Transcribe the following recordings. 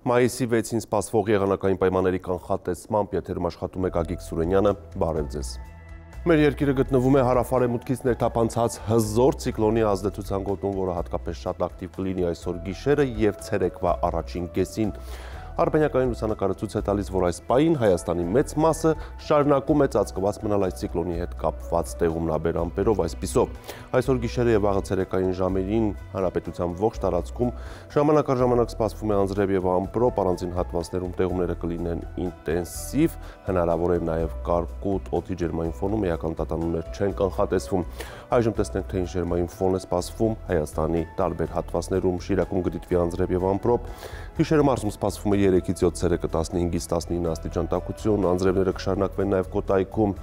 Մայիսի 6-ին սպասվող եղանակային պայմանների կանխատեսմամբ եթերում աշխատում է Գագիկ Սուրենյանը, բարև ձեզ։ Մեր երկիրը գտնվում է հարավ-արևմուտքից ներթափանցած հզոր ցիկլոնի ազդեցության գոտում, որը հատկապես շատ ակտիվ կլինի այսօր գիշերը եւ ցերեկվա առաջին կեսին։ Արբանյակային լուսանկարը ցույց է տալիս, որ այս պահին Հայաստանի մեծ մասը շարունակում է ծածկված մնալ այս ցիկլոնի հետ կապված տեղումնաբեր ամպերով, այսպիսով։ Այսօր գիշերը եւ վաղը ցերեկային ժամերին հանրապետության ողջ տարածքում ժամանակ առ ժամանակ սպասվում է անձրև եւ ամպրոպ, առանձին հատվածներում տեղումները կլինեն ինտենսիվ, հնարավոր է նաեւ կարկուտ օդի ջերմային ֆոնում էական տատանումներ չեն կանխատեսվում։ Այժմ տեսնենք, թե ինչ ջերմային ֆոն է սպասվում Հայաստանի տարբեր հատվածներում, Շիրակում կդիտվի անձրև եւ ամպրոպ, գիշերը մարզում սպասվում է 3-ից 7 ցերեկը 15-ից 19 աստիճան տաքություն, անձրևները կշարունակվեն նաև Կոտայքում,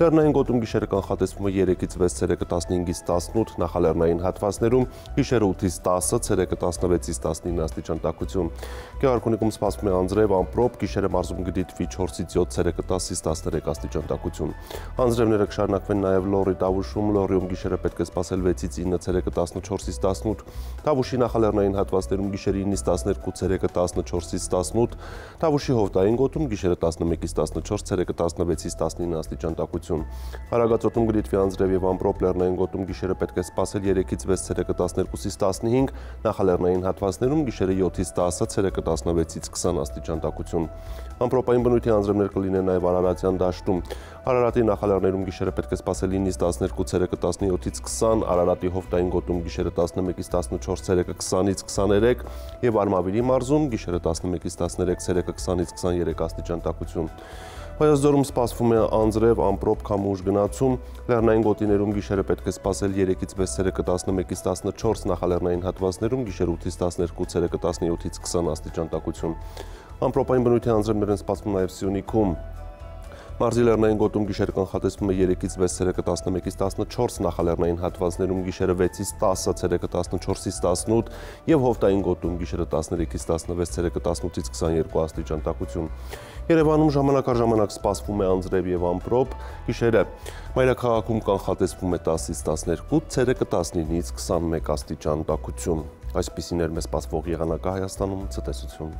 լեռնային գոտում գիշերը կանխատեսվում է 3-ից 6 ցերեկը 15-ից 18, նախալեռնային հատվածներում գիշերը 8-ից 10, ցերեկը 16-ից 19 աստիճան տաքություն, Գեղարքունիքում սպասվում է անձրև, ամպրոպ, գիշերը մարզում կդիտվի 4-ից 7 ցերեկը 10-ից 13 աստիճան տաքություն, անձրևները կշարունակվեն նաև Լոռի Տավուշում, Լոռիում գիշերը պետք է սպասել 6-ից 9, ցերեկը 14-ից 18, Տավուշի նախալեռնային հատվածներում գիշերը 9-ից 12, ցերեկը 14-ից 18, Տավուշի հովտային գոտում գիշերը 11-ից 14, ցերեկը 16-ից 19 աստիճան տաքություն, Արագածոտում կդիտվի անձրև եւ ամպրոպ, լեռնային գոտում գիշերը պետք է սպասել 3-ից 6, ցերեկը 12-ից 15, նախալեռնային հատվածներում գիշերը 7-ից 10, ցերեկը 16-ից 20 աստիճան տաքություն, ամպրոպային բնույթի անձրևներ կլինեն նաև Արարատյան դաշտում, Արարատի նախալեռներում գիշերը պետք է սպասել 9-ից 12, ցերեկը 17-ից 20, Արարատի հովտային գոտում գիշերը 11-ից 14, ցերեկը 20-ից 23 եւ Արմավիրի մարզում գիշերը 11-ից 13, ցերեկը 20-ից 23 աստիճան տաքություն։ Վայոց-ձորում սպասվում է անձրև, ամպրոպ, քամուշ գնացում, լեռնային գոտիներում գիշերը պետք է սպասել 3-ից 6, ցերեկը 11-ից 14, նախալեռնային հատվածներում գիշերը 8-ից 12, ցերեկը 17-ից 20 աստիճան տաքություն։ Ամպրոպային բնույթի անձրևներ են սպասվում նաև Սյունիքում։ Մարզի լեռնային գոտում գիշերը կանխատեսվում է 3-ից 6, ցերեկը 11-ից 14, նախալեռնային հատվածներում գիշերը 6-ից 10, ցերեկը 14-ից 18 եւ հովտային գոտում գիշերը 13-ից 16, ցերեկը 18-ից 22 աստիճան տաքություն։ Երևանում ժամանակ առ ժամանակ սպասվում է անձրև եւ ամպրոպ, գիշերը մայրաքաղաքում կանխատեսվում է 10-ից 12, ցերեկը 19-ից 21 աստիճան տաքություն։ Այսպիսին էր մեզ սպասվող եղանակը Հայաստանում, ցտեսություն։